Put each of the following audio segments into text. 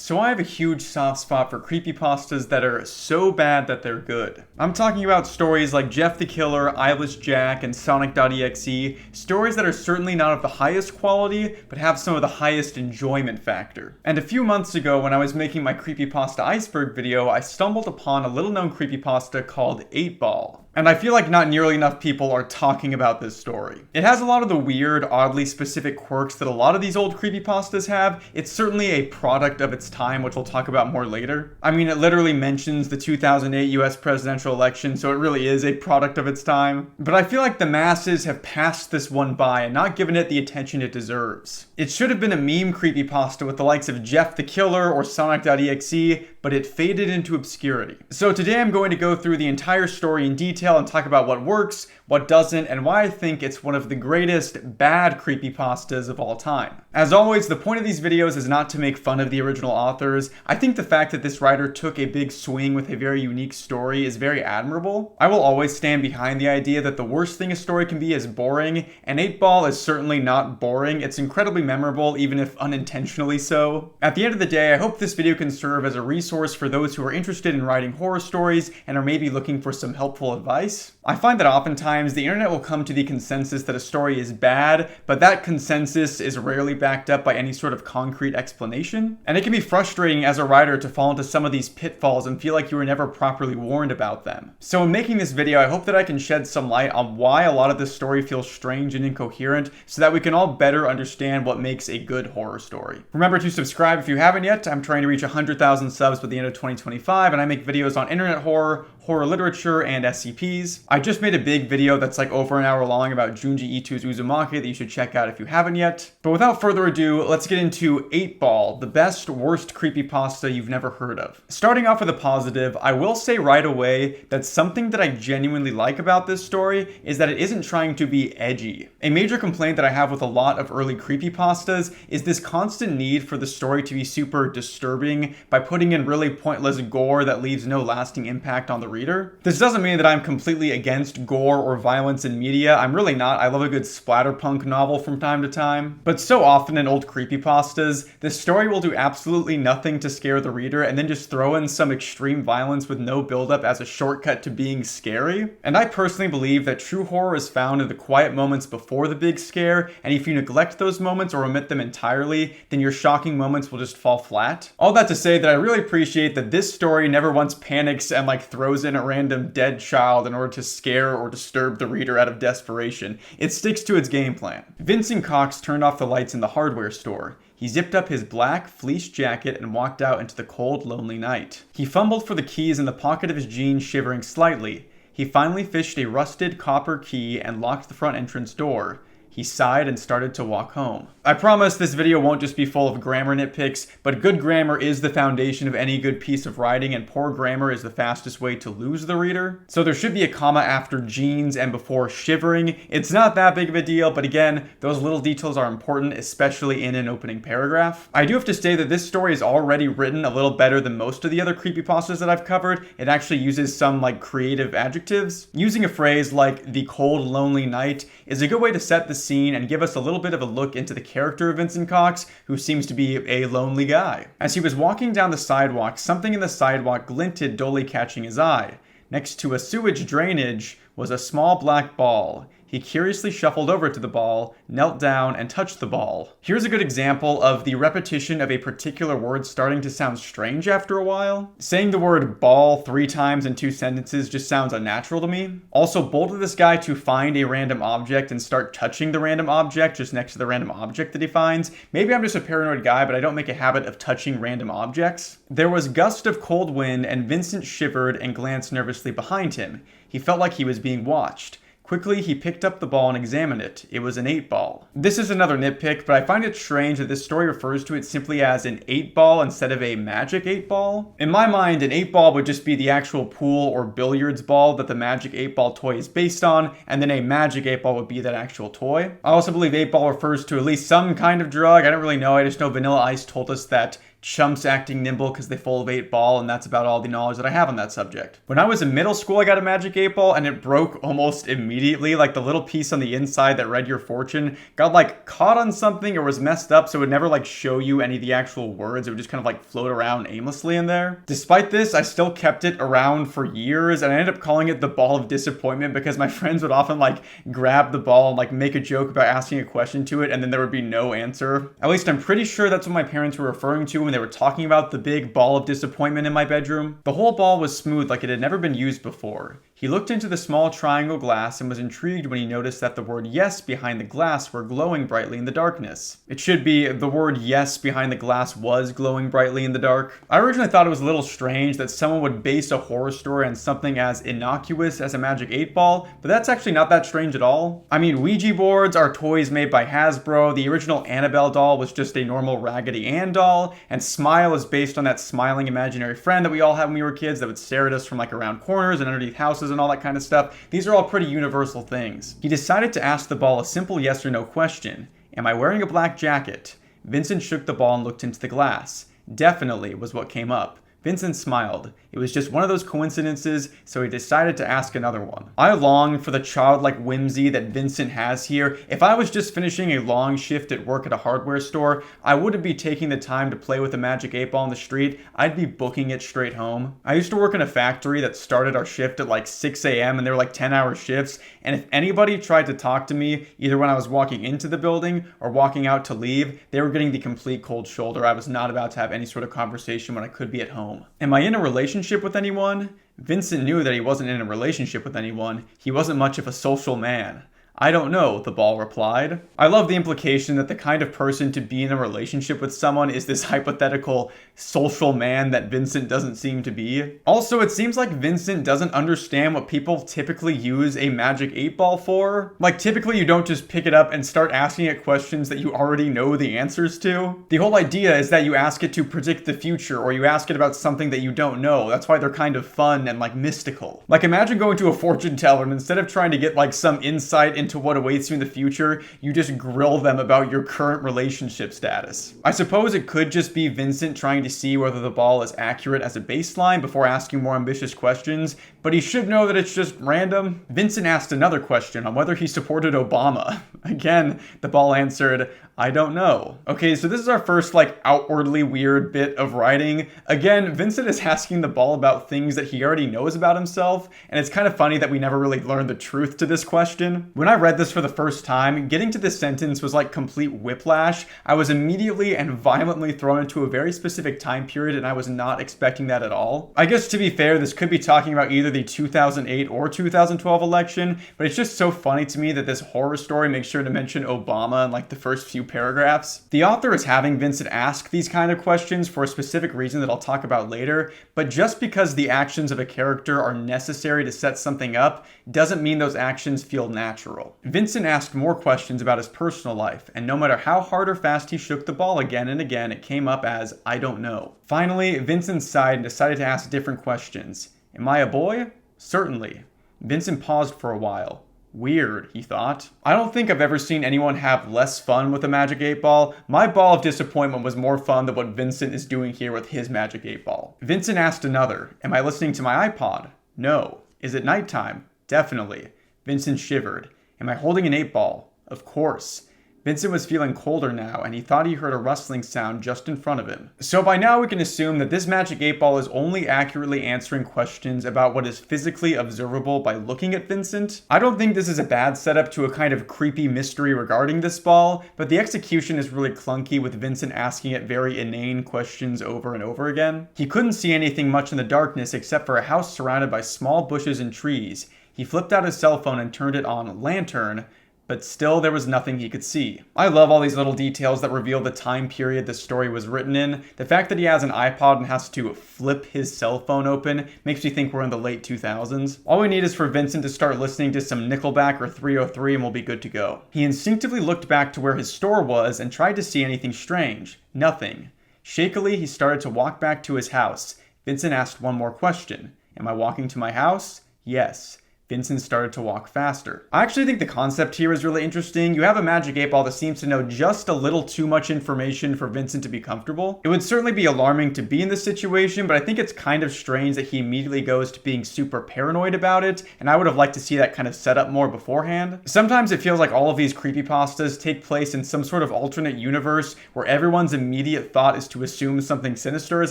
So I have a huge soft spot for creepypastas that are so bad that they're good. I'm talking about stories like Jeff the Killer, Eyeless Jack, and Sonic.exe, stories that are certainly not of the highest quality, but have some of the highest enjoyment factor. And a few months ago, when I was making my creepypasta iceberg video, I stumbled upon a little-known creepypasta called 8Ball. And I feel like not nearly enough people are talking about this story. It has a lot of the weird, oddly specific quirks that a lot of these old creepypastas have. It's certainly a product of its time, which we'll talk about more later. I mean, it literally mentions the 2008 US presidential election, so it really is a product of its time. But I feel like the masses have passed this one by and not given it the attention it deserves. It should have been a meme creepypasta with the likes of Jeff the Killer or Sonic.exe, but it faded into obscurity. So today I'm going to go through the entire story in detail and talk about what works, what doesn't, and why I think it's one of the greatest bad creepypastas of all time. As always, the point of these videos is not to make fun of the original authors. I think the fact that this writer took a big swing with a very unique story is very admirable. I will always stand behind the idea that the worst thing a story can be is boring, and 8Ball is certainly not boring. It's incredibly memorable, even if unintentionally so. At the end of the day, I hope this video can serve as a resource for those who are interested in writing horror stories and are maybe looking for some helpful advice. I find that oftentimes the internet will come to the consensus that a story is bad, but that consensus is rarely backed up by any sort of concrete explanation. And it can be frustrating as a writer to fall into some of these pitfalls and feel like you were never properly warned about them. So in making this video, I hope that I can shed some light on why a lot of this story feels strange and incoherent so that we can all better understand what makes a good horror story. Remember to subscribe if you haven't yet. I'm trying to reach 100,000 subs by the end of 2025, and I make videos on internet horror, horror literature, and SCPs. I just made a big video that's like over an hour long about Junji Ito's Uzumaki that you should check out if you haven't yet. But without further ado, let's get into 8Ball, the best, worst creepypasta you've never heard of. Starting off with a positive, I will say right away that something that I genuinely like about this story is that it isn't trying to be edgy. A major complaint that I have with a lot of early creepypastas is this constant need for the story to be super disturbing by putting in really pointless gore that leaves no lasting impact on the reader. This doesn't mean that I'm completely against gore or violence in media. I'm really not. I love a good splatterpunk novel from time to time. But so often in old creepypastas, the story will do absolutely nothing to scare the reader and then just throw in some extreme violence with no buildup as a shortcut to being scary. And I personally believe that true horror is found in the quiet moments before the big scare, and if you neglect those moments or omit them entirely, then your shocking moments will just fall flat. All that to say that I really appreciate that this story never once panics and throws in a random dead child in order to scare or disturb the reader out of desperation. It sticks to its game plan. Vincent Cox turned off the lights in the hardware store. He zipped up his black fleece jacket and walked out into the cold, lonely night. He fumbled for the keys in the pocket of his jeans, shivering slightly. He finally fished a rusted copper key and locked the front entrance door. He sighed and started to walk home. I promise this video won't just be full of grammar nitpicks, but good grammar is the foundation of any good piece of writing, and poor grammar is the fastest way to lose the reader. So there should be a comma after jeans and before shivering. It's not that big of a deal, but again, those little details are important, especially in an opening paragraph. I do have to say that this story is already written a little better than most of the other creepypastas that I've covered. It actually uses some creative adjectives. Using a phrase like the cold, lonely night is a good way to set the scene and give us a little bit of a look into the character of Vincent Cox, who seems to be a lonely guy. As he was walking down the sidewalk, something in the sidewalk glinted, dully catching his eye. Next to a sewage drainage was a small black ball. He curiously shuffled over to the ball, knelt down, and touched the ball. Here's a good example of the repetition of a particular word starting to sound strange after a while. Saying the word ball 3 times in 2 sentences just sounds unnatural to me. Also bolted this guy to find a random object and start touching the random object just next to the random object that he finds. Maybe I'm just a paranoid guy, but I don't make a habit of touching random objects. There was a gust of cold wind, and Vincent shivered and glanced nervously behind him. He felt like he was being watched. Quickly, he picked up the ball and examined it. It was an 8Ball. This is another nitpick, but I find it strange that this story refers to it simply as an 8Ball instead of a magic 8Ball. In my mind, an 8Ball would just be the actual pool or billiards ball that the magic 8Ball toy is based on, and then a magic 8Ball would be that actual toy. I also believe 8Ball refers to at least some kind of drug. I don't really know. I just know Vanilla Ice told us that chumps acting nimble because they full of 8-ball, and that's about all the knowledge that I have on that subject. When I was in middle school, I got a magic 8-ball, and it broke almost immediately. Like, the little piece on the inside that read your fortune got, like, caught on something or was messed up, so it would never, like, show you any of the actual words. It would just kind of, like, float around aimlessly in there. Despite this, I still kept it around for years, and I ended up calling it the ball of disappointment because my friends would often, like, grab the ball and, like, make a joke about asking a question to it, and then there would be no answer. At least I'm pretty sure that's what my parents were referring to when they were talking about the big ball of disappointment in my bedroom. The whole ball was smooth like it had never been used before. He looked into the small triangle glass and was intrigued when he noticed that the word yes behind the glass were glowing brightly in the darkness. It should be the word yes behind the glass was glowing brightly in the dark. I originally thought it was a little strange that someone would base a horror story on something as innocuous as a magic 8-ball, but that's actually not that strange at all. I mean, Ouija boards are toys made by Hasbro, the original Annabelle doll was just a normal Raggedy Ann doll, and Smile is based on that smiling imaginary friend that we all had when we were kids that would stare at us from like around corners and underneath houses and all that kind of stuff. These are all pretty universal things. He decided to ask the ball a simple yes or no question. Am I wearing a black jacket? Vincent shook the ball and looked into the glass. Definitely was what came up. Vincent smiled. It was just one of those coincidences, so he decided to ask another one. I long for the childlike whimsy that Vincent has here. If I was just finishing a long shift at work at a hardware store, I wouldn't be taking the time to play with a magic 8-ball on the street. I'd be booking it straight home. I used to work in a factory that started our shift at like 6 a.m. and they were like 10-hour shifts, and if anybody tried to talk to me, either when I was walking into the building or walking out to leave, they were getting the complete cold shoulder. I was not about to have any sort of conversation when I could be at home. Am I in a relationship with anyone? Vincent knew that he wasn't in a relationship with anyone. He wasn't much of a social man. I don't know, the ball replied. I love the implication that the kind of person to be in a relationship with someone is this hypothetical social man that Vincent doesn't seem to be. Also, it seems like Vincent doesn't understand what people typically use a magic 8-ball for. Like, typically you don't just pick it up and start asking it questions that you already know the answers to. The whole idea is that you ask it to predict the future, or you ask it about something that you don't know. That's why they're kind of fun and like mystical. Like, imagine going to a fortune teller and instead of trying to get like some insight into what awaits you in the future, you just grill them about your current relationship status. I suppose it could just be Vincent trying to see whether the ball is accurate as a baseline before asking more ambitious questions, but he should know that it's just random. Vincent asked another question on whether he supported Obama. Again, the ball answered, I don't know. Okay, so this is our first like outwardly weird bit of writing. Again, Vincent is asking the ball about things that he already knows about himself, and it's kind of funny that we never really learned the truth to this question. When I read this for the first time, getting to this sentence was like complete whiplash. I was immediately and violently thrown into a very specific time period, and I was not expecting that at all. I guess to be fair, this could be talking about either the 2008 or 2012 election, but it's just so funny to me that this horror story makes sure to mention Obama in like the first few paragraphs. The author is having Vincent ask these kind of questions for a specific reason that I'll talk about later, but just because the actions of a character are necessary to set something up doesn't mean those actions feel natural. Vincent asked more questions about his personal life, and no matter how hard or fast he shook the ball again and again, it came up as, I don't know. Finally, Vincent sighed and decided to ask different questions. Am I a boy? Certainly. Vincent paused for a while. Weird, he thought. I don't think I've ever seen anyone have less fun with a magic 8-ball. My ball of disappointment was more fun than what Vincent is doing here with his magic 8-ball. Vincent asked another, am I listening to my iPod? No. Is it nighttime? Definitely. Vincent shivered. Am I holding an 8-ball? Of course. Vincent was feeling colder now, and he thought he heard a rustling sound just in front of him. So by now we can assume that this magic 8-ball is only accurately answering questions about what is physically observable by looking at Vincent. I don't think this is a bad setup to a kind of creepy mystery regarding this ball, but the execution is really clunky with Vincent asking it very inane questions over and over again. He couldn't see anything much in the darkness except for a house surrounded by small bushes and trees. He flipped out his cell phone and turned it on lantern, but still there was nothing he could see. I love all these little details that reveal the time period the story was written in. The fact that he has an iPod and has to flip his cell phone open makes me think we're in the late 2000s. All we need is for Vincent to start listening to some Nickelback or 303 and we'll be good to go. He instinctively looked back to where his store was and tried to see anything strange. Nothing. Shakily, he started to walk back to his house. Vincent asked one more question. Am I walking to my house? Yes. Vincent started to walk faster. I actually think the concept here is really interesting. You have a magic 8-ball that seems to know just a little too much information for Vincent to be comfortable. It would certainly be alarming to be in this situation, but I think it's kind of strange that he immediately goes to being super paranoid about it, and I would have liked to see that kind of set up more beforehand. Sometimes it feels like all of these creepypastas take place in some sort of alternate universe where everyone's immediate thought is to assume something sinister is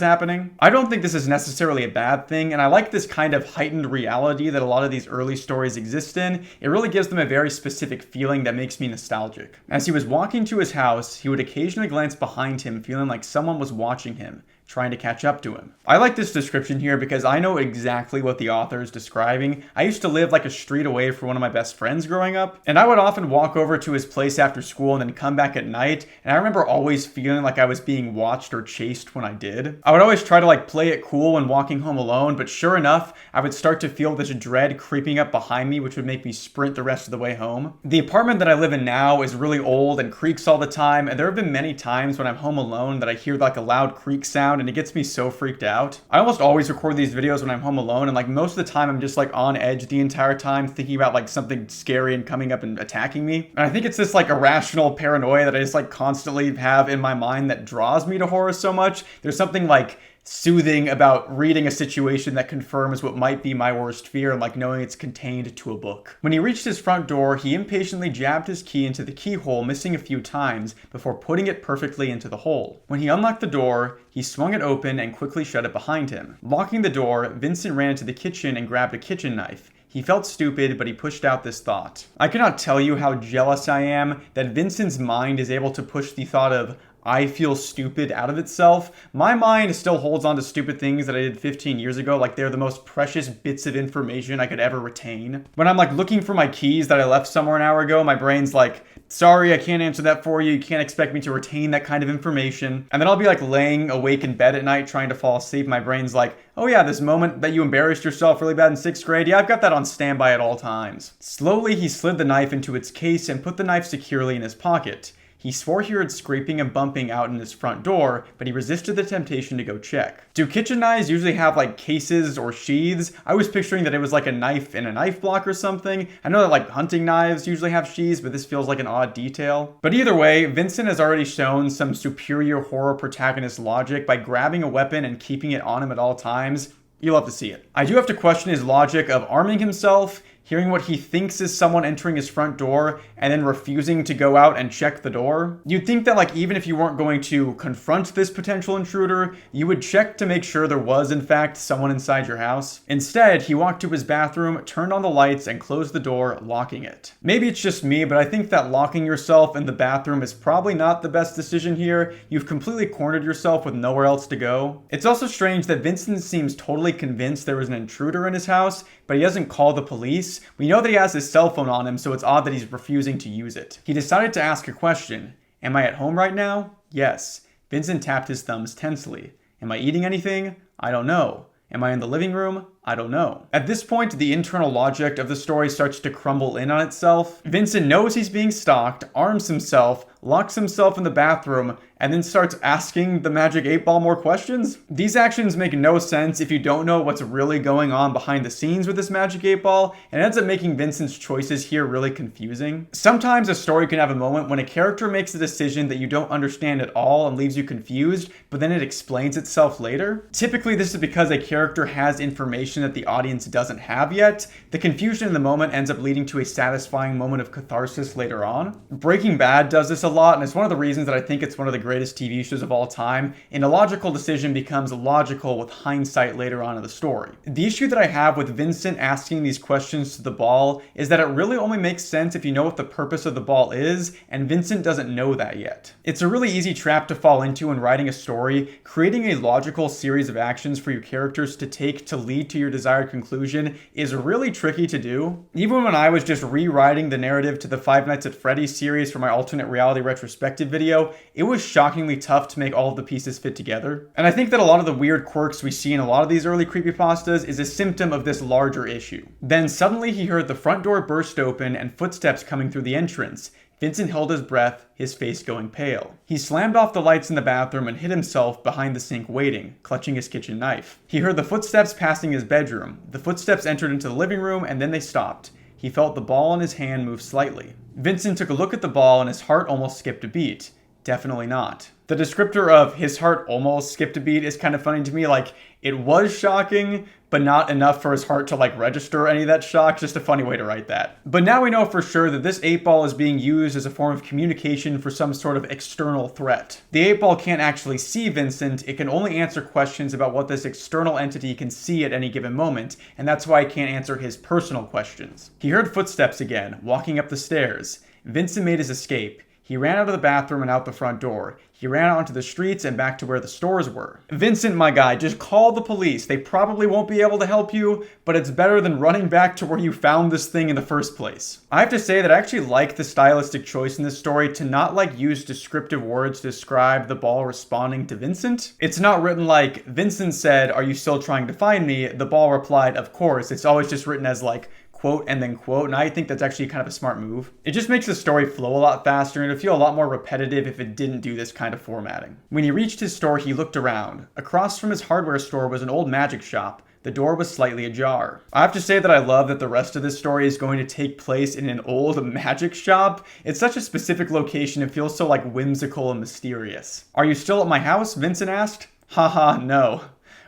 happening. I don't think this is necessarily a bad thing, and I like this kind of heightened reality that a lot of these early stories exist in. It really gives them a very specific feeling that makes me nostalgic. As he was walking to his house, he would occasionally glance behind him, feeling like someone was watching him, trying to catch up to him. I like this description here because I know exactly what the author is describing. I used to live like a street away from one of my best friends growing up, and I would often walk over to his place after school and then come back at night, and I remember always feeling like I was being watched or chased when I did. I would always try to like play it cool when walking home alone, but sure enough, I would start to feel this dread creeping up behind me, which would make me sprint the rest of the way home. The apartment that I live in now is really old and creaks all the time, and there have been many times when I'm home alone that I hear like a loud creak sound and it gets me so freaked out. I almost always record these videos when I'm home alone, and like most of the time I'm just like on edge the entire time thinking about like something scary and coming up and attacking me. And I think it's this like irrational paranoia that I just like constantly have in my mind that draws me to horror so much. There's something like soothing about reading a situation that confirms what might be my worst fear and like knowing it's contained to a book. When he reached his front door, he impatiently jabbed his key into the keyhole, missing a few times before putting it perfectly into the hole. When he unlocked the door, he swung it open and quickly shut it behind him. Locking the door, Vincent ran into the kitchen and grabbed a kitchen knife. He felt stupid, but he pushed out this thought. I cannot tell you how jealous I am that Vincent's mind is able to push the thought of I feel stupid out of itself. My mind still holds on to stupid things that I did 15 years ago like they're the most precious bits of information I could ever retain. When I'm like looking for my keys that I left somewhere an hour ago, my brain's like, sorry, I can't answer that for you. You can't expect me to retain that kind of information. And then I'll be like laying awake in bed at night trying to fall asleep. My brain's like, oh yeah, this moment that you embarrassed yourself really bad in 6th grade. Yeah, I've got that on standby at all times. Slowly, he slid the knife into its case and put the knife securely in his pocket. He swore he heard scraping and bumping out in his front door, but he resisted the temptation to go check. Do kitchen knives usually have like cases or sheaths? I was picturing that it was like a knife in a knife block or something. I know that like hunting knives usually have sheaths, but this feels like an odd detail. But either way, Vincent has already shown some superior horror protagonist logic by grabbing a weapon and keeping it on him at all times. You'll have to see it. I do have to question his logic of arming himself, hearing what he thinks is someone entering his front door, and then refusing to go out and check the door. You'd think that like even if you weren't going to confront this potential intruder, you would check to make sure there was in fact someone inside your house. Instead, he walked to his bathroom, turned on the lights, and closed the door, locking it. Maybe it's just me, but I think that locking yourself in the bathroom is probably not the best decision here. You've completely cornered yourself with nowhere else to go. It's also strange that Vincent seems totally convinced there was an intruder in his house, but he doesn't call the police. We know that he has his cell phone on him, so it's odd that he's refusing to use it. He decided to ask a question. Am I at home right now? Yes. Vincent tapped his thumbs tensely. Am I eating anything? I don't know. Am I in the living room? I don't know. At this point, the internal logic of the story starts to crumble in on itself. Vincent knows he's being stalked, arms himself, locks himself in the bathroom, and then starts asking the magic 8-ball more questions. These actions make no sense if you don't know what's really going on behind the scenes with this magic 8-ball, and it ends up making Vincent's choices here really confusing. Sometimes a story can have a moment when a character makes a decision that you don't understand at all and leaves you confused, but then it explains itself later. Typically, this is because a character has information that the audience doesn't have yet. The confusion in the moment ends up leading to a satisfying moment of catharsis later on. Breaking Bad does this a lot, and it's one of the reasons that I think it's one of the greatest TV shows of all time. An illogical decision becomes logical with hindsight later on in the story. The issue that I have with Vincent asking these questions to the ball is that it really only makes sense if you know what the purpose of the ball is, and Vincent doesn't know that yet. It's a really easy trap to fall into when writing a story. Creating a logical series of actions for your characters to take to lead to your desired conclusion is really tricky to do. Even when I was just rewriting the narrative to the Five Nights at Freddy's series for my alternate reality retrospective video, it was shockingly tough to make all of the pieces fit together. And I think that a lot of the weird quirks we see in a lot of these early creepypastas is a symptom of this larger issue. Then suddenly he heard the front door burst open and footsteps coming through the entrance. Vincent held his breath, his face going pale. He slammed off the lights in the bathroom and hid himself behind the sink waiting, clutching his kitchen knife. He heard the footsteps passing his bedroom. The footsteps entered into the living room and then they stopped. He felt the ball in his hand move slightly. Vincent took a look at the ball and his heart almost skipped a beat. Definitely not. The descriptor of his heart almost skipped a beat is kind of funny to me. Like, it was shocking, but not enough for his heart to register any of that shock. Just a funny way to write that. But now we know for sure that this 8-ball is being used as a form of communication for some sort of external threat. The 8-ball can't actually see Vincent, it can only answer questions about what this external entity can see at any given moment, and that's why it can't answer his personal questions. He heard footsteps again, walking up the stairs. Vincent made his escape. He ran out of the bathroom and out the front door. He ran out onto the streets and back to where the stores were. Vincent, my guy, just call the police. They probably won't be able to help you, but it's better than running back to where you found this thing in the first place. I have to say that I actually like the stylistic choice in this story to not use descriptive words to describe the ball responding to Vincent. It's not written like, Vincent said, "Are you still trying to find me?" The ball replied, "Of course." It's always just written as quote and then quote, and I think that's actually kind of a smart move. It just makes the story flow a lot faster and it'd feel a lot more repetitive if it didn't do this kind of formatting. When he reached his store, he looked around. Across from his hardware store was an old magic shop. The door was slightly ajar. I have to say that I love that the rest of this story is going to take place in an old magic shop. It's such a specific location, it feels so whimsical and mysterious. "Are you still at my house?" Vincent asked. "Haha, no."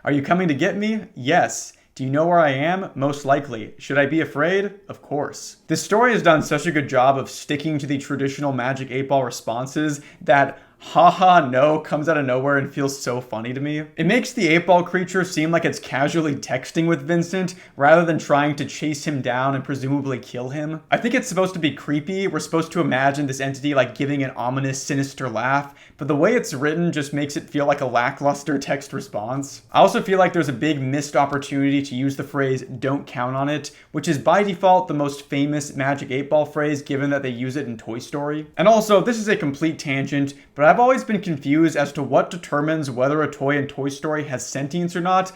"Are you coming to get me?" "Yes." "Do you know where I am?" "Most likely." "Should I be afraid?" "Of course." This story has done such a good job of sticking to the traditional Magic 8-ball responses that "haha no" comes out of nowhere and feels so funny to me. It makes the 8-ball creature seem like it's casually texting with Vincent rather than trying to chase him down and presumably kill him. I think it's supposed to be creepy. We're supposed to imagine this entity giving an ominous, sinister laugh, but the way it's written just makes it feel like a lackluster text response. I also feel like there's a big missed opportunity to use the phrase "don't count on it," which is by default the most famous Magic 8-ball phrase given that they use it in Toy Story. And also, this is a complete tangent, but I've always been confused as to what determines whether a toy in Toy Story has sentience or not.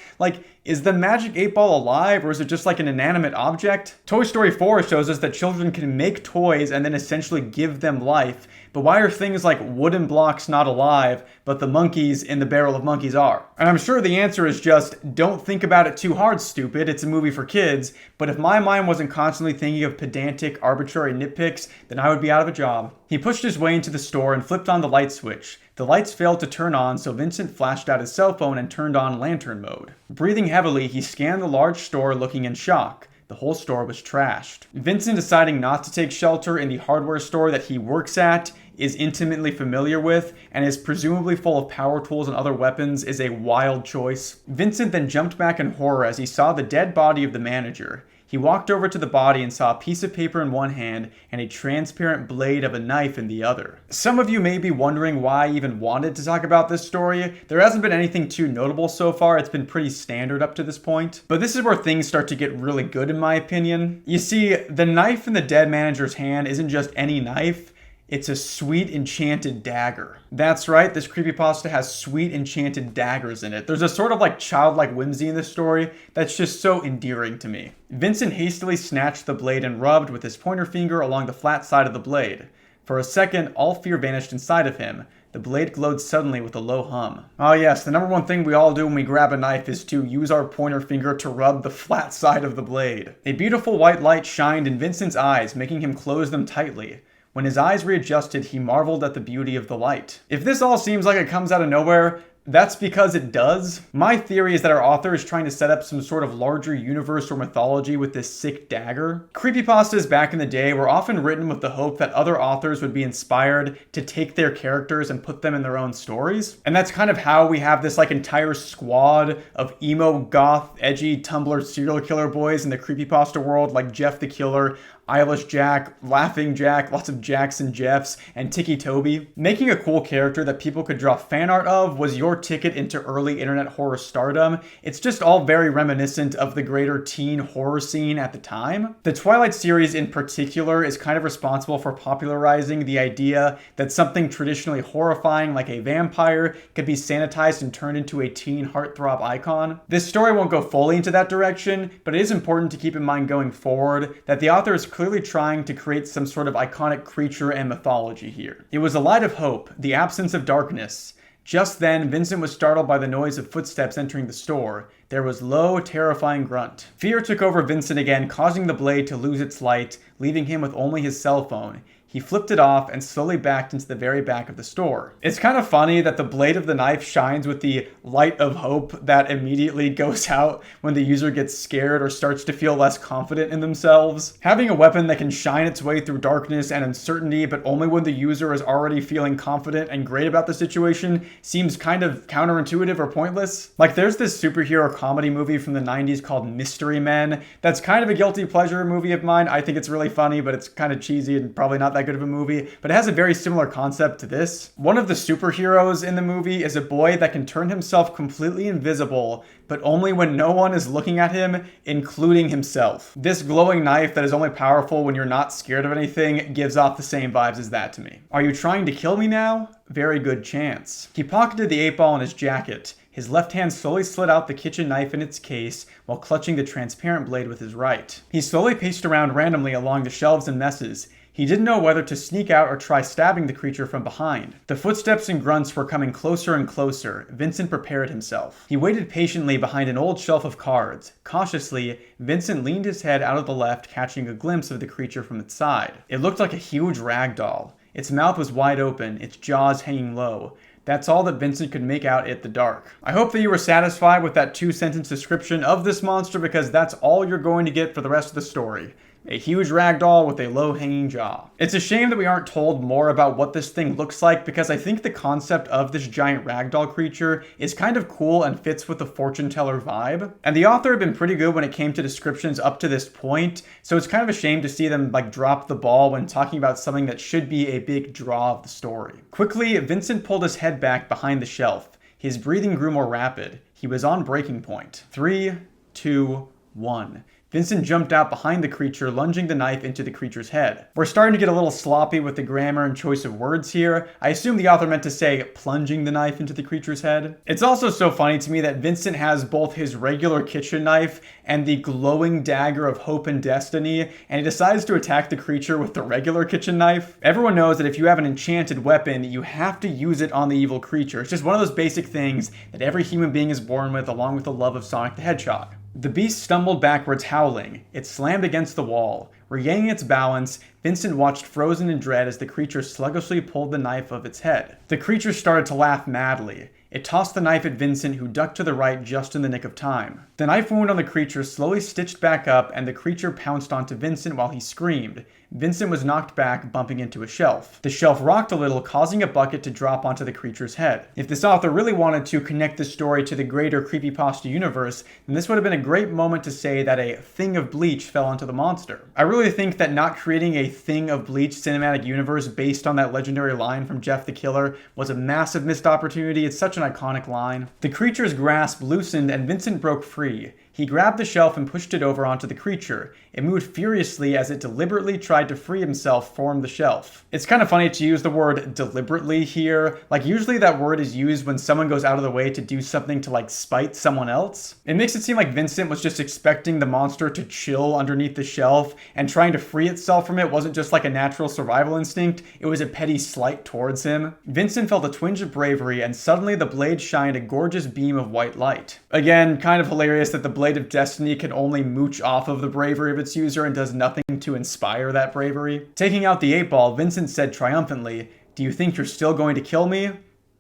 Is the Magic 8-ball alive, or is it just an inanimate object? Toy Story 4 shows us that children can make toys and then essentially give them life, but why are things like wooden blocks not alive, but the monkeys in the barrel of monkeys are? And I'm sure the answer is just, don't think about it too hard, stupid. It's a movie for kids, but if my mind wasn't constantly thinking of pedantic, arbitrary nitpicks, then I would be out of a job. He pushed his way into the store and flipped on the light switch. The lights failed to turn on, so Vincent flashed out his cell phone and turned on lantern mode. Breathing heavily, he scanned the large store, looking in shock. The whole store was trashed. Vincent deciding not to take shelter in the hardware store that he works at, is intimately familiar with, and is presumably full of power tools and other weapons, is a wild choice. Vincent then jumped back in horror as he saw the dead body of the manager. He walked over to the body and saw a piece of paper in one hand and a transparent blade of a knife in the other. Some of you may be wondering why I even wanted to talk about this story. There hasn't been anything too notable so far. It's been pretty standard up to this point. But this is where things start to get really good in my opinion. You see, the knife in the dead manager's hand isn't just any knife. It's a sweet enchanted dagger. That's right, this creepypasta has sweet enchanted daggers in it. There's a sort of childlike whimsy in this story that's just so endearing to me. Vincent hastily snatched the blade and rubbed with his pointer finger along the flat side of the blade. For a second, all fear vanished inside of him. The blade glowed suddenly with a low hum. Oh yes, the number one thing we all do when we grab a knife is to use our pointer finger to rub the flat side of the blade. A beautiful white light shined in Vincent's eyes, making him close them tightly. When his eyes readjusted, he marveled at the beauty of the light. If this all seems like it comes out of nowhere, that's because it does. My theory is that our author is trying to set up some sort of larger universe or mythology with this sick dagger. Creepypastas back in the day were often written with the hope that other authors would be inspired to take their characters and put them in their own stories. And that's kind of how we have this entire squad of emo, goth, edgy, Tumblr serial killer boys in the creepypasta world, like Jeff the Killer, Eyeless Jack, Laughing Jack, lots of Jacks and Jeffs, and Tiki Toby. Making a cool character that people could draw fan art of was your ticket into early internet horror stardom. It's just all very reminiscent of the greater teen horror scene at the time. The Twilight series in particular is kind of responsible for popularizing the idea that something traditionally horrifying like a vampire could be sanitized and turned into a teen heartthrob icon. This story won't go fully into that direction, but it is important to keep in mind going forward that the author is clearly trying to create some sort of iconic creature and mythology here. It was a light of hope, the absence of darkness. Just then, Vincent was startled by the noise of footsteps entering the store. There was low, terrifying grunt. Fear took over Vincent again, causing the blade to lose its light, leaving him with only his cell phone. He flipped it off and slowly backed into the very back of the store. It's kind of funny that the blade of the knife shines with the light of hope that immediately goes out when the user gets scared or starts to feel less confident in themselves. Having a weapon that can shine its way through darkness and uncertainty, but only when the user is already feeling confident and great about the situation, seems kind of counterintuitive or pointless. Like, there's this superhero comedy movie from the 90s called Mystery Men that's kind of a guilty pleasure movie of mine. I think it's really funny, but it's kind of cheesy and probably not that good of a movie, but it has a very similar concept to this. One of the superheroes in the movie is a boy that can turn himself completely invisible, but only when no one is looking at him, including himself. This glowing knife that is only powerful when you're not scared of anything gives off the same vibes as that to me. Are you trying to kill me now? Very good chance. He pocketed the 8-ball in his jacket. His left hand slowly slid out the kitchen knife in its case while clutching the transparent blade with his right. He slowly paced around randomly along the shelves and messes. He didn't know whether to sneak out or try stabbing the creature from behind. The footsteps and grunts were coming closer and closer. Vincent prepared himself. He waited patiently behind an old shelf of cards. Cautiously, Vincent leaned his head out of the left, catching a glimpse of the creature from its side. It looked like a huge rag doll. Its mouth was wide open, its jaws hanging low. That's all that Vincent could make out in the dark. I hope that you were satisfied with that 2-sentence description of this monster, because that's all you're going to get for the rest of the story. A huge ragdoll with a low-hanging jaw. It's a shame that we aren't told more about what this thing looks like, because I think the concept of this giant ragdoll creature is kind of cool and fits with the fortune teller vibe. And the author had been pretty good when it came to descriptions up to this point, so it's kind of a shame to see them drop the ball when talking about something that should be a big draw of the story. Quickly, Vincent pulled his head back behind the shelf. His breathing grew more rapid. He was on breaking point. 3, 2, 1. Vincent jumped out behind the creature, lunging the knife into the creature's head. We're starting to get a little sloppy with the grammar and choice of words here. I assume the author meant to say plunging the knife into the creature's head. It's also so funny to me that Vincent has both his regular kitchen knife and the glowing dagger of hope and destiny, and he decides to attack the creature with the regular kitchen knife. Everyone knows that if you have an enchanted weapon, you have to use it on the evil creature. It's just one of those basic things that every human being is born with, along with the love of Sonic the Hedgehog. The beast stumbled backwards, howling. It slammed against the wall. Regaining its balance, Vincent watched frozen in dread as the creature sluggishly pulled the knife of its head. The creature started to laugh madly. It tossed the knife at Vincent, who ducked to the right just in the nick of time. The knife wound on the creature slowly stitched back up, and the creature pounced onto Vincent while he screamed. Vincent was knocked back, bumping into a shelf. The shelf rocked a little, causing a bucket to drop onto the creature's head. If this author really wanted to connect the story to the greater Creepypasta universe, then this would have been a great moment to say that a thing of bleach fell onto the monster. I really think that not creating a thing of bleach cinematic universe based on that legendary line from Jeff the Killer was a massive missed opportunity. It's such an iconic line. The creature's grasp loosened and Vincent broke free. He grabbed the shelf and pushed it over onto the creature. It moved furiously as it deliberately tried to free himself from the shelf. It's kind of funny to use the word deliberately here. Usually that word is used when someone goes out of the way to do something to spite someone else. It makes it seem like Vincent was just expecting the monster to chill underneath the shelf, and trying to free itself from it wasn't just a natural survival instinct, it was a petty slight towards him. Vincent felt a twinge of bravery, and suddenly the blade shined a gorgeous beam of white light. Again, kind of hilarious that the blade of destiny can only mooch off of the bravery of its user and does nothing to inspire that bravery. Taking out the 8-ball, Vincent said triumphantly, "Do you think you're still going to kill me?"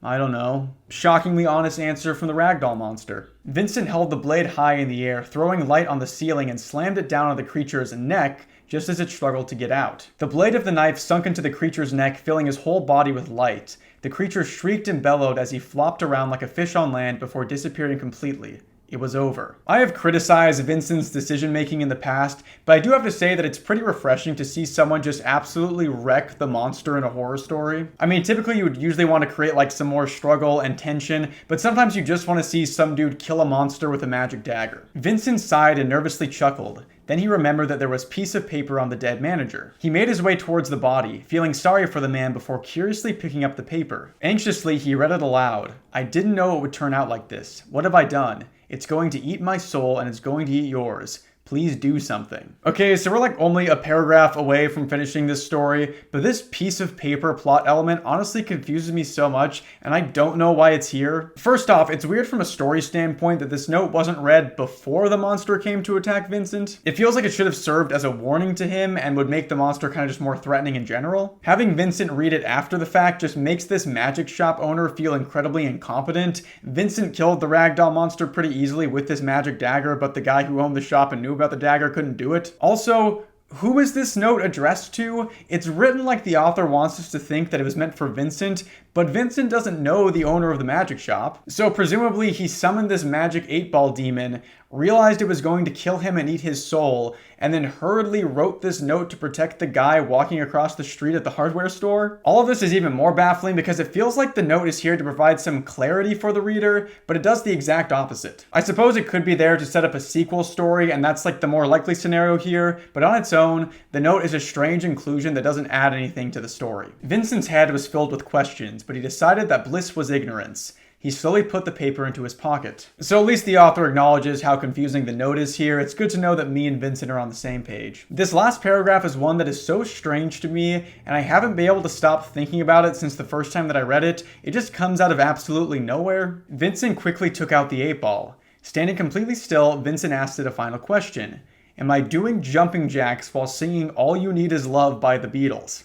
"I don't know." Shockingly honest answer from the ragdoll monster. Vincent held the blade high in the air, throwing light on the ceiling, and slammed it down on the creature's neck just as it struggled to get out. The blade of the knife sunk into the creature's neck, filling his whole body with light. The creature shrieked and bellowed as he flopped around like a fish on land before disappearing completely. It was over. I have criticized Vincent's decision-making in the past, but I do have to say that it's pretty refreshing to see someone just absolutely wreck the monster in a horror story. I mean, typically you would usually want to create some more struggle and tension, but sometimes you just want to see some dude kill a monster with a magic dagger. Vincent sighed and nervously chuckled. Then he remembered that there was a piece of paper on the dead manager. He made his way towards the body, feeling sorry for the man before curiously picking up the paper. Anxiously, he read it aloud. "I didn't know it would turn out like this. What have I done? It's going to eat my soul and it's going to eat yours. Please do something. Okay, so we're like only a paragraph away from finishing this story, but this piece of paper plot element honestly confuses me so much, and I don't know why it's here. First off, it's weird from a story standpoint that this note wasn't read before the monster came to attack Vincent. It feels like it should have served as a warning to him and would make the monster kind of just more threatening in general. Having Vincent read it after the fact just makes this magic shop owner feel incredibly incompetent. Vincent killed the ragdoll monster pretty easily with this magic dagger, but the guy who owned the shop and knew about the dagger couldn't do it. Also, who is this note addressed to? It's written like the author wants us to think that it was meant for Vincent, but Vincent doesn't know the owner of the magic shop. So presumably he summoned this magic 8-ball demon, realized it was going to kill him and eat his soul, and then hurriedly wrote this note to protect the guy walking across the street at the hardware store. All of this is even more baffling because it feels like the note is here to provide some clarity for the reader, but it does the exact opposite. I suppose it could be there to set up a sequel story, and that's like the more likely scenario here, but on its own, the note is a strange inclusion that doesn't add anything to the story. Vincent's head was filled with questions, but he decided that bliss was ignorance. He slowly put the paper into his pocket. So at least the author acknowledges how confusing the note is here. It's good to know that me and Vincent are on the same page. This last paragraph is one that is so strange to me, and I haven't been able to stop thinking about it since the first time that I read it. It just comes out of absolutely nowhere. Vincent quickly took out the 8-ball. Standing completely still, Vincent asked it a final question. Am I doing jumping jacks while singing All You Need Is Love by the Beatles?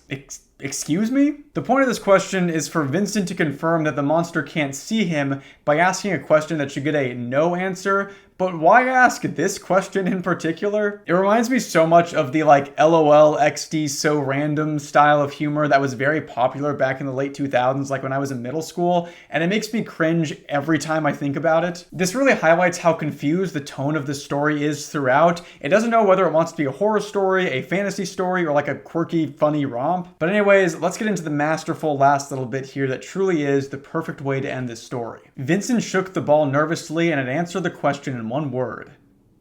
Excuse me? The point of this question is for Vincent to confirm that the monster can't see him by asking a question that should get a no answer, but why ask this question in particular? It reminds me so much of the like LOL XD so random style of humor that was very popular back in the late 2000s, like when I was in middle school, and it makes me cringe every time I think about it. This really highlights how confused the tone of the story is throughout. It doesn't know whether it wants to be a horror story, a fantasy story, or like a quirky, funny romp. But anyways, let's get into the masterful last little bit here that truly is the perfect way to end this story. Vincent shook the ball nervously and it answered the question in one word.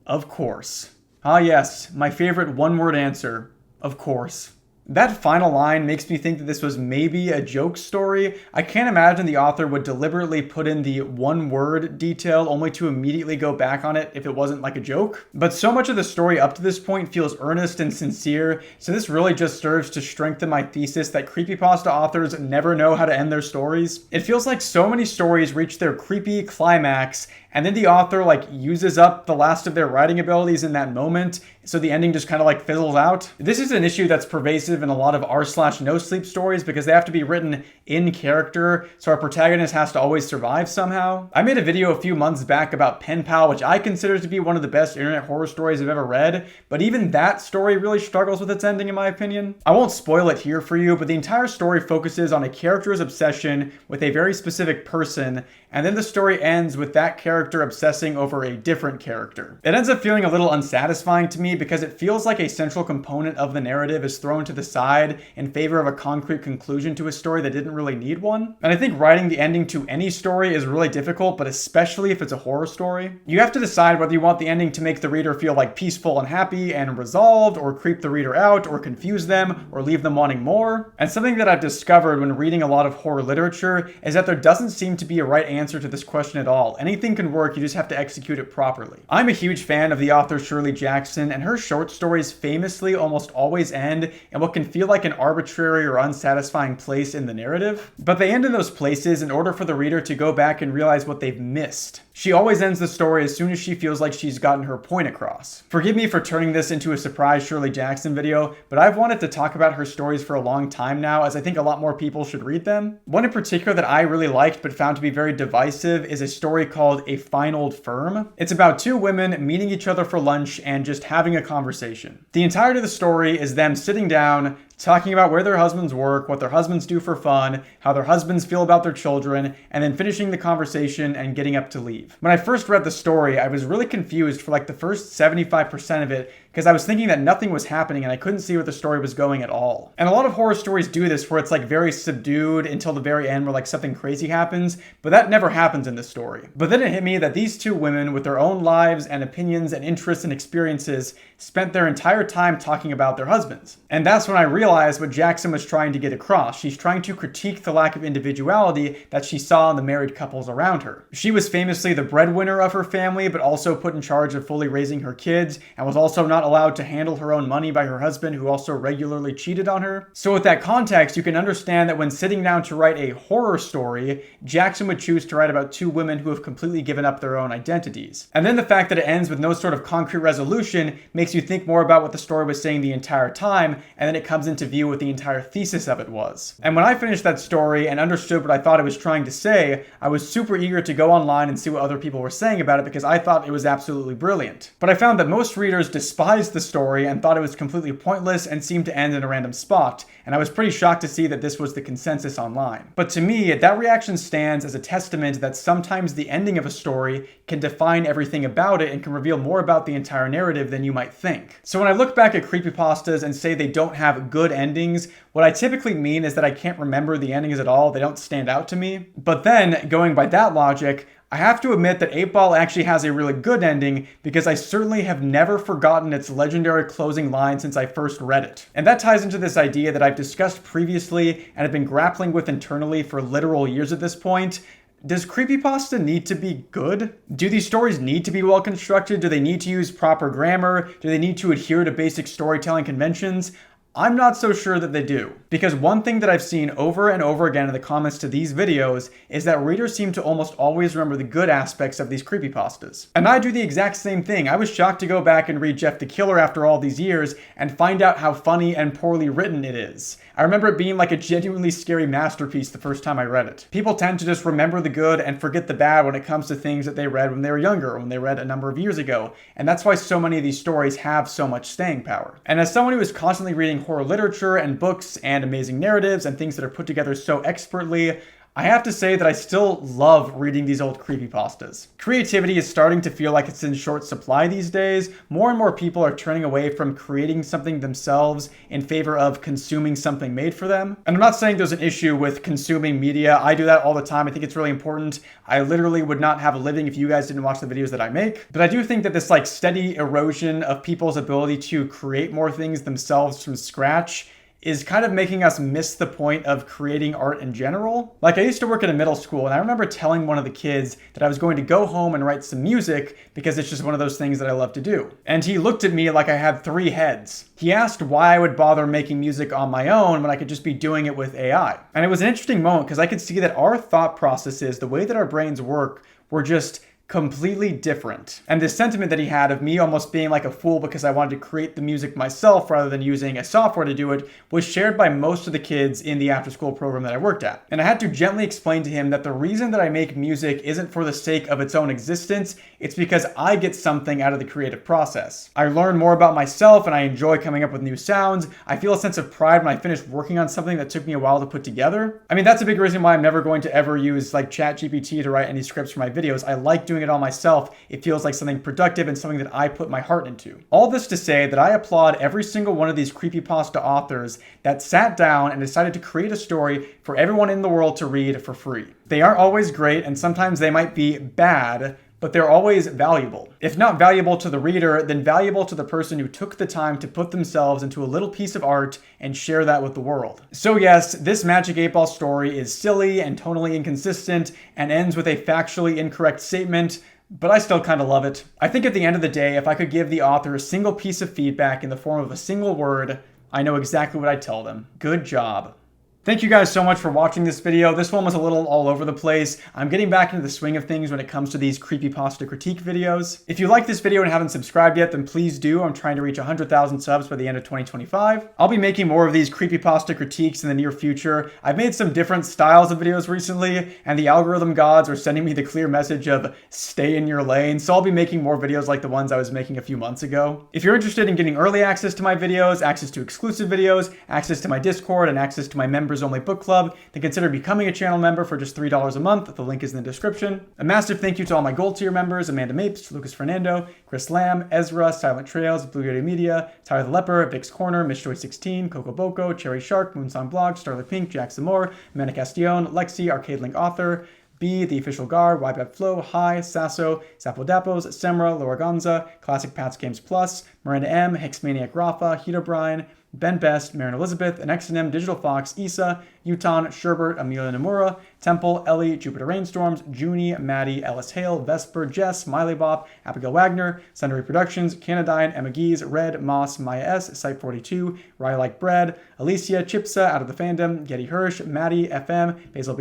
Of course. Ah yes, my favorite one-word answer. Of course. That final line makes me think that this was maybe a joke story. I can't imagine the author would deliberately put in the one-word detail only to immediately go back on it if it wasn't like a joke. But so much of the story up to this point feels earnest and sincere, so this really just serves to strengthen my thesis that creepypasta authors never know how to end their stories. It feels like so many stories reach their creepy climax, and then the author like uses up the last of their writing abilities in that moment, so the ending just kind of like fizzles out. This is an issue that's pervasive in a lot of r/no sleep stories because they have to be written in character, so our protagonist has to always survive somehow. I made a video a few months back about Pen Pal, which I consider to be one of the best internet horror stories I've ever read, but even that story really struggles with its ending in my opinion. I won't spoil it here for you, but the entire story focuses on a character's obsession with a very specific person, and then the story ends with that character obsessing over a different character. It ends up feeling a little unsatisfying to me because it feels like a central component of the narrative is thrown to the side in favor of a concrete conclusion to a story that didn't really need one. And I think writing the ending to any story is really difficult, but especially if it's a horror story. You have to decide whether you want the ending to make the reader feel like peaceful and happy and resolved, or creep the reader out, or confuse them, or leave them wanting more. And something that I've discovered when reading a lot of horror literature is that there doesn't seem to be a right answer to this question at all. Anything can work, you just have to execute it properly. I'm a huge fan of the author Shirley Jackson, and her short stories famously almost always end in what can feel like an arbitrary or unsatisfying place in the narrative. But they end in those places in order for the reader to go back and realize what they've missed. She always ends the story as soon as she feels like she's gotten her point across. Forgive me for turning this into a surprise Shirley Jackson video, but I've wanted to talk about her stories for a long time now, as I think a lot more people should read them. One in particular that I really liked but found to be very divisive is a story called A Fine Old Firm. It's about two women meeting each other for lunch and just having a conversation. The entirety of the story is them sitting down, talking about where their husbands work, what their husbands do for fun, how their husbands feel about their children, and then finishing the conversation and getting up to leave. When I first read the story, I was really confused for like the first 75% of it because I was thinking that nothing was happening and I couldn't see where the story was going at all. And a lot of horror stories do this where it's like very subdued until the very end where like something crazy happens, but that never happens in this story. But then it hit me that these two women with their own lives and opinions and interests and experiences spent their entire time talking about their husbands. And that's when I realized realize what Jackson was trying to get across. She's trying to critique the lack of individuality that she saw in the married couples around her. She was famously the breadwinner of her family, but also put in charge of fully raising her kids, and was also not allowed to handle her own money by her husband, who also regularly cheated on her. So with that context, you can understand that when sitting down to write a horror story, Jackson would choose to write about two women who have completely given up their own identities. And then the fact that it ends with no sort of concrete resolution makes you think more about what the story was saying the entire time, and then it comes into view what the entire thesis of it was. And when I finished that story and understood what I thought it was trying to say, I was super eager to go online and see what other people were saying about it because I thought it was absolutely brilliant. But I found that most readers despised the story and thought it was completely pointless and seemed to end in a random spot, and I was pretty shocked to see that this was the consensus online. But to me, that reaction stands as a testament that sometimes the ending of a story can define everything about it and can reveal more about the entire narrative than you might think. So when I look back at creepypastas and say they don't have good endings, what I typically mean is that I can't remember the endings at all. They don't stand out to me. But then, going by that logic, I have to admit that 8-Ball actually has a really good ending because I certainly have never forgotten its legendary closing line since I first read it. And that ties into this idea that I've discussed previously and have been grappling with internally for literal years at this point. Does creepypasta need to be good? Do these stories need to be well constructed? Do they need to use proper grammar? Do they need to adhere to basic storytelling conventions? I'm not so sure that they do. Because one thing that I've seen over and over again in the comments to these videos is that readers seem to almost always remember the good aspects of these creepypastas. And I do the exact same thing. I was shocked to go back and read Jeff the Killer after all these years and find out how funny and poorly written it is. I remember it being like a genuinely scary masterpiece the first time I read it. People tend to just remember the good and forget the bad when it comes to things that they read when they were younger, or when they read a number of years ago. And that's why so many of these stories have so much staying power. And as someone who is constantly reading horror literature and books and amazing narratives and things that are put together so expertly, I have to say that I still love reading these old creepypastas. Creativity is starting to feel like it's in short supply these days. More and more people are turning away from creating something themselves in favor of consuming something made for them. And I'm not saying there's an issue with consuming media. I do that all the time. I think it's really important. I literally would not have a living if you guys didn't watch the videos that I make. But I do think that this steady erosion of people's ability to create more things themselves from scratch is kind of making us miss the point of creating art in general. I used to work in a middle school, and I remember telling one of the kids that I was going to go home and write some music because it's just one of those things that I love to do. And he looked at me like I had 3 heads. He asked why I would bother making music on my own when I could just be doing it with AI. And it was an interesting moment because I could see that our thought processes, the way that our brains work, were just completely different. And this sentiment that he had of me almost being like a fool because I wanted to create the music myself rather than using a software to do it was shared by most of the kids in the after-school program that I worked at. And I had to gently explain to him that the reason that I make music isn't for the sake of its own existence, it's because I get something out of the creative process. I learn more about myself and I enjoy coming up with new sounds. I feel a sense of pride when I finish working on something that took me a while to put together. I mean, that's a big reason why I'm never going to ever use ChatGPT to write any scripts for my videos. I like doing it all myself. It feels like something productive and something that I put my heart into. All this to say that I applaud every single one of these creepypasta authors that sat down and decided to create a story for everyone in the world to read for free. They aren't always great, and sometimes they might be bad, but they're always valuable. If not valuable to the reader, then valuable to the person who took the time to put themselves into a little piece of art and share that with the world. So yes, this Magic 8-Ball story is silly and tonally inconsistent and ends with a factually incorrect statement, but I still kind of love it. I think at the end of the day, if I could give the author a single piece of feedback in the form of a single word, I know exactly what I'd tell them. Good job. Thank you guys so much for watching this video. This one was a little all over the place. I'm getting back into the swing of things when it comes to these creepypasta critique videos. If you like this video and haven't subscribed yet, then please do. I'm trying to reach 100,000 subs by the end of 2025. I'll be making more of these creepypasta critiques in the near future. I've made some different styles of videos recently, and the algorithm gods are sending me the clear message of stay in your lane, so I'll be making more videos like the ones I was making a few months ago. If you're interested in getting early access to my videos, access to exclusive videos, access to my Discord, and access to my members only book club, then consider becoming a channel member for just $3 a month. The link is in the description. A massive thank you to all my gold tier members: Amanda Mapes, Lucas Fernando, Chris Lamb, Ezra, Silent Trails, Blue Yeti Media, Tyler the Leper, Vix Corner, MissJoy16, Coco Boko, Cherry Shark, Moonsong Blog, Starlight Pink, Jack Zamore, Amanda Castillon, Lexi, Arcade Link Author, B, The Official Guard, YBAB Flow, Hi, Sasso, Sapodapos, Semra, Loragonza, Classic Pats Games Plus, Miranda M, Hexmaniac Rafa, Hito Bryan, Ben Best, Marin Elizabeth, Anexinem, Digital Fox, Issa, Uton, Sherbert, Amelia Nomura, Temple, Ellie, Jupiter Rainstorms, Junie, Maddie, Ellis Hale, Vesper, Jess, Miley Bop, Abigail Wagner, Sundry Productions, Canadine, Emma Gees, Red, Moss, Maya S, Site42, Rye Like Bread, Alicia, Chipsa, Out of the Fandom, Getty Hirsch, Maddie, FM, Basil,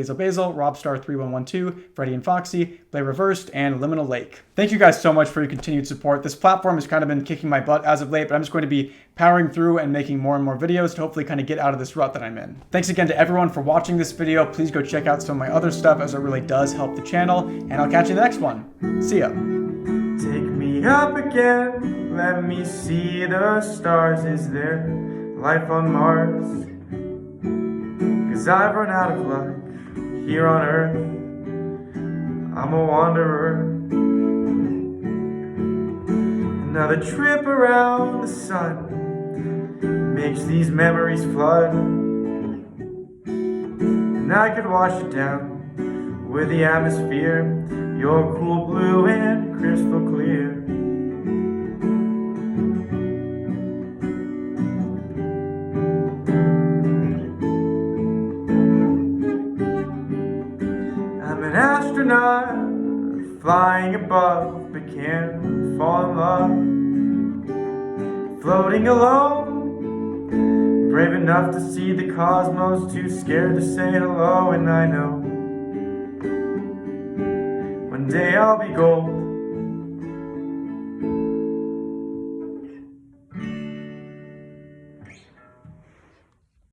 Robstar3112, Freddie and Foxy, Play Reversed, and Liminal Lake. Thank you guys so much for your continued support. This platform has kind of been kicking my butt as of late, but I'm just going to be powering through and making more and more videos to hopefully kind of get out of this rut that I'm in. Thanks again to everyone for watching this video. Please go check out some of my other stuff, as it really does help the channel, and I'll catch you in the next one. See ya. Take me up again, let me see the stars. Is there life on Mars? 'Cause I've run out of luck here on Earth. I'm a wanderer. Another trip around the sun makes these memories flood, and I could wash it down with the atmosphere. You're cool blue and crystal clear. I'm an astronaut flying above, but can't fall in love. Floating alone, brave enough to see the cosmos, too scared to say hello. And I know one day I'll be gold